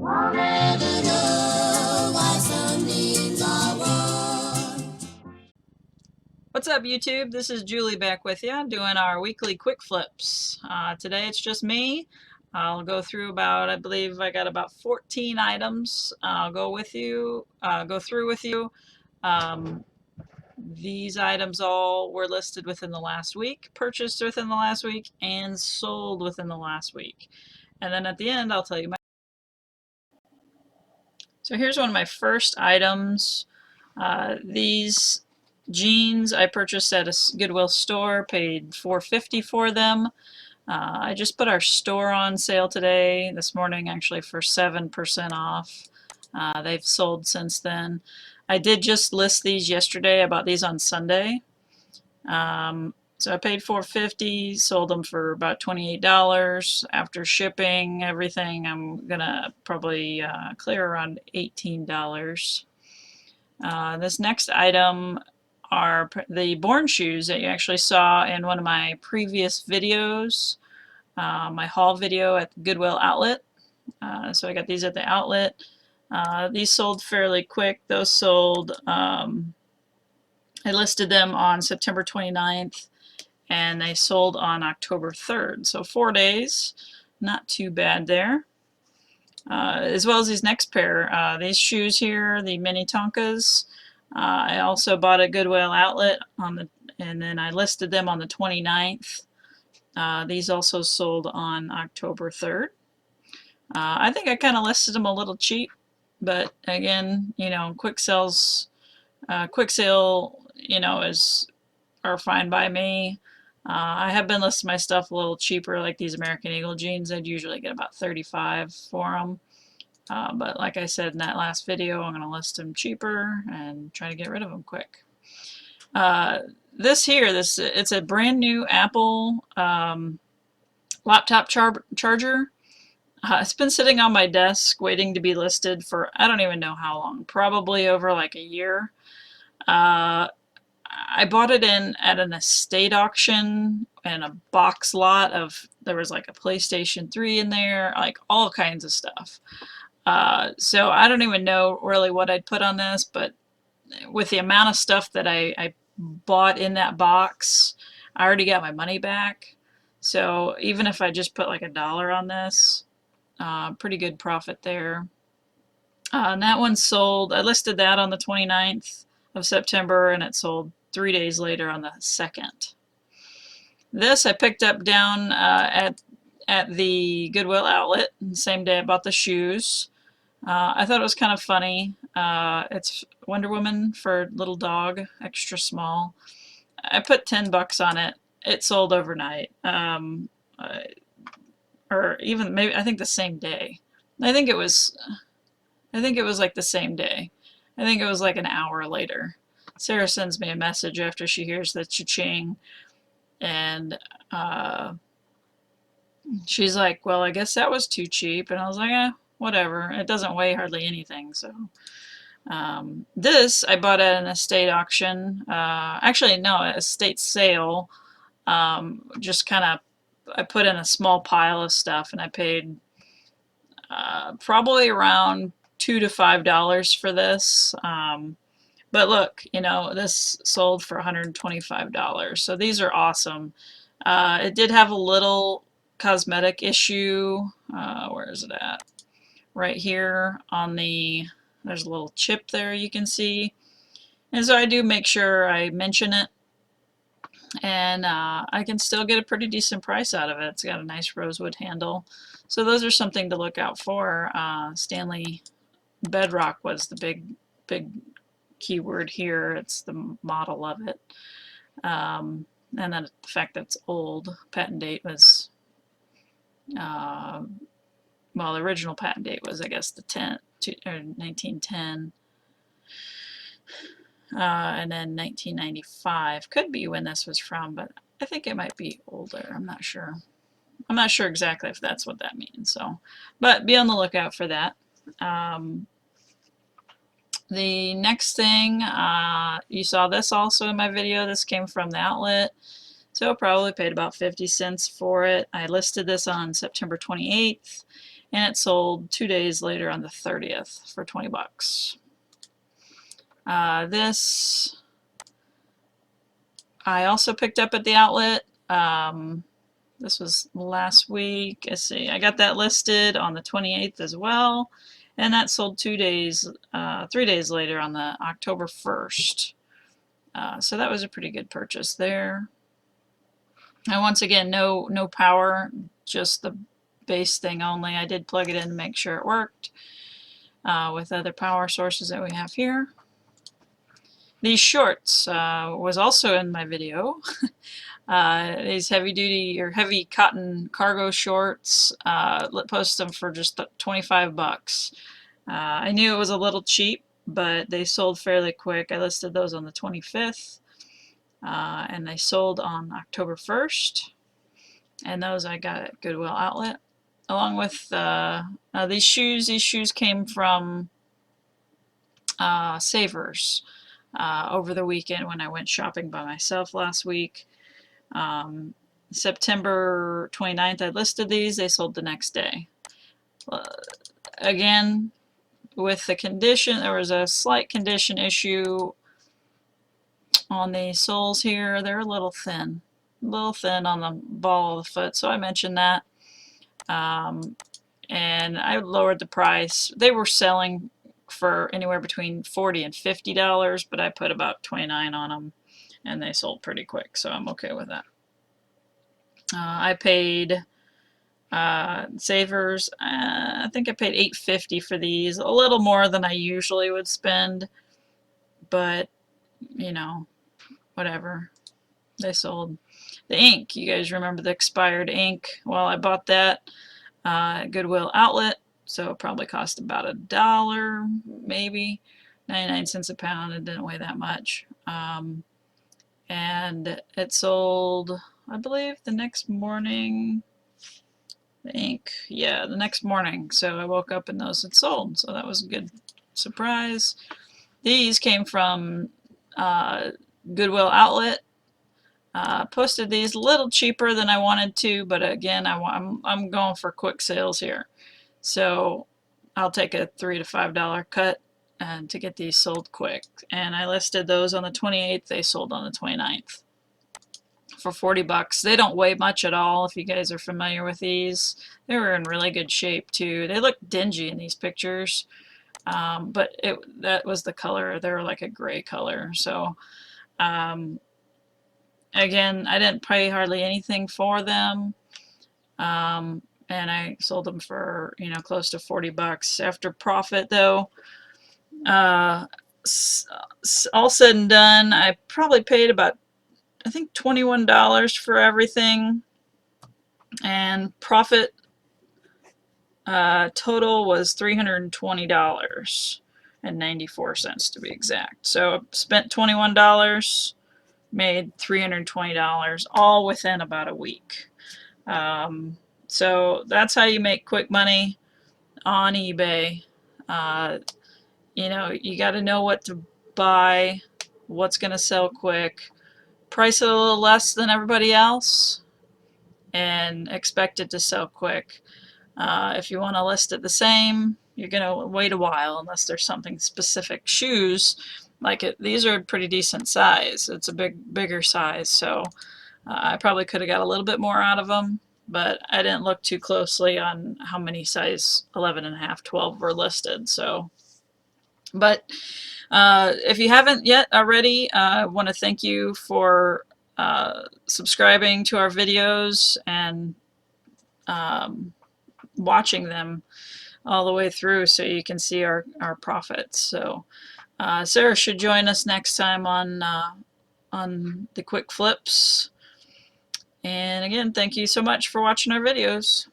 I'll never know why some jeans are worn. What's up, YouTube? This is Julie back with you, doing our weekly quick flips. Today it's just me. I'll go through about, I believe I got about 14 items. I'll go through with you. Um, these items all were listed within the last week, purchased within the last week, and sold within the last week. And then at the end, I'll tell you my. So here's one of my first items. These jeans I purchased at a Goodwill store, paid $4.50 for them. I just put our store on sale today, this morning actually, for 7% off. They've sold since then. I did just list these yesterday. I bought these on Sunday. So I paid $4.50, sold them for about $28. After shipping, everything, I'm gonna probably clear around $18. This next item are the Born shoes that you actually saw in one of my previous videos, my haul video at the Goodwill outlet. So I got these at the outlet. These sold fairly quick. Those sold, I listed them on September 29th and they sold on October 3rd. So 4 days, not too bad there. As well as these next pair, these shoes here, the mini Tonkas. I also bought a Goodwill outlet and then I listed them on the 29th. These also sold on October 3rd. I think I kind of listed them a little cheap, but again, you know, quick sale, you know, are fine by me. I have been listing my stuff a little cheaper, like these American Eagle jeans. I'd usually get about $35 for them. But like I said in that last video, I'm going to list them cheaper and try to get rid of them quick. It's a brand new Apple laptop charger. It's been sitting on my desk waiting to be listed for I don't even know how long, probably over like a year. I bought it in at an estate auction and a box lot of, there was like a PlayStation 3 in there, like all kinds of stuff. So I don't even know really what I'd put on this, but with the amount of stuff that I bought in that box, I already got my money back. So even if I just put like $1 on this, pretty good profit there. And that one sold, I listed that on the 29th of September and it sold 3 days later on the 2nd. This I picked up down at the Goodwill outlet, the same day I bought the shoes. I thought it was kind of funny. It's Wonder Woman for little dog, extra small. I put $10 on it. It sold overnight, or even maybe I think the same day. I think it was. I think it was like the same day. I think it was like an hour later. Sarah sends me a message after she hears the cha-ching, and she's like, "Well, I guess that was too cheap," and I was like, "Eh, whatever. It doesn't weigh hardly anything, so." This I bought at an estate auction. Actually, no, estate sale. Just kind of, I put in a small pile of stuff and I paid probably around $2 to $5 for this. But look, you know, this sold for $125. So these are awesome. It did have a little cosmetic issue. Where is it at? Right here on the, there's a little chip there you can see. And so I do make sure I mention it. And I can still get a pretty decent price out of it. It's got a nice rosewood handle. So those are something to look out for. Stanley Bedrock was the big keyword here. It's the model of it. And then the fact that it's old. Patent date was, well, the original patent date was, I guess, the 1910. And then 1995 could be when this was from, but I think it might be older. I'm not sure. I'm not sure exactly if that's what that means. So, but be on the lookout for that. The next thing, you saw this also in my video. This came from the outlet. So I probably paid about 50 cents for it. I listed this on September 28th and it sold 2 days later on the 30th for 20 bucks. This I also picked up at the outlet. This was last week. Let's see, I got that listed on the 28th as well, and that sold 3 days later on the October 1st. So that was a pretty good purchase there. And once again, no power, just the base thing only. I did plug it in to make sure it worked with other power sources that we have here. These shorts was also in my video. These heavy duty or heavy cotton cargo shorts, post them for just 25 bucks. I knew it was a little cheap, but they sold fairly quick. I listed those on the 25th, and they sold on October 1st. And those I got at Goodwill Outlet. Along with these shoes. These shoes came from Savers over the weekend when I went shopping by myself last week. September 29th I listed these. They sold the next day. Again, with the condition, there was a slight condition issue on the soles here. They're a little thin on the ball of the foot, so I mentioned that. And I lowered the price. They were selling for anywhere between $40 and $50, but I put about $29 on them, and they sold pretty quick, so I'm okay with that. I paid Savers, I think I paid $8.50 for these, a little more than I usually would spend, but you know, whatever. They sold. The ink, you guys remember the expired ink? Well, I bought that at Goodwill Outlet, so it probably cost about $1, maybe 99 cents a pound. It didn't weigh that much, and it sold, I believe, the next morning. The ink, yeah, the next morning. So I woke up and those had sold, so that was a good surprise. These came from Goodwill Outlet. Posted these a little cheaper than I wanted to, but again, I'm going for quick sales here, so I'll take a $3 to $5 cut and to get these sold quick. And I listed those on the 28th. They sold on the 29th for 40 bucks. They don't weigh much at all. If you guys are familiar with these, they were in really good shape too. They look dingy in these pictures, but that was the color. They were like a gray color. So again, I didn't pay hardly anything for them, and I sold them for, you know, close to 40 bucks after profit though. All said and done, I probably paid about, I think, $21 for everything, and profit total was $320.94 to be exact. So I spent $21, made $320, all within about a week. So that's how you make quick money on eBay. You know, you got to know what to buy, what's going to sell quick, price it a little less than everybody else, and expect it to sell quick. If you want to list it the same, you're going to wait a while unless there's something specific. Shoes, like these are a pretty decent size. It's a bigger size, so I probably could have got a little bit more out of them, but I didn't look too closely on how many size 11.5, 12 were listed. So, but if you haven't yet already, I want to thank you for subscribing to our videos and watching them all the way through so you can see our profits. So Sarah should join us next time on the quick flips. And again, thank you so much for watching our videos.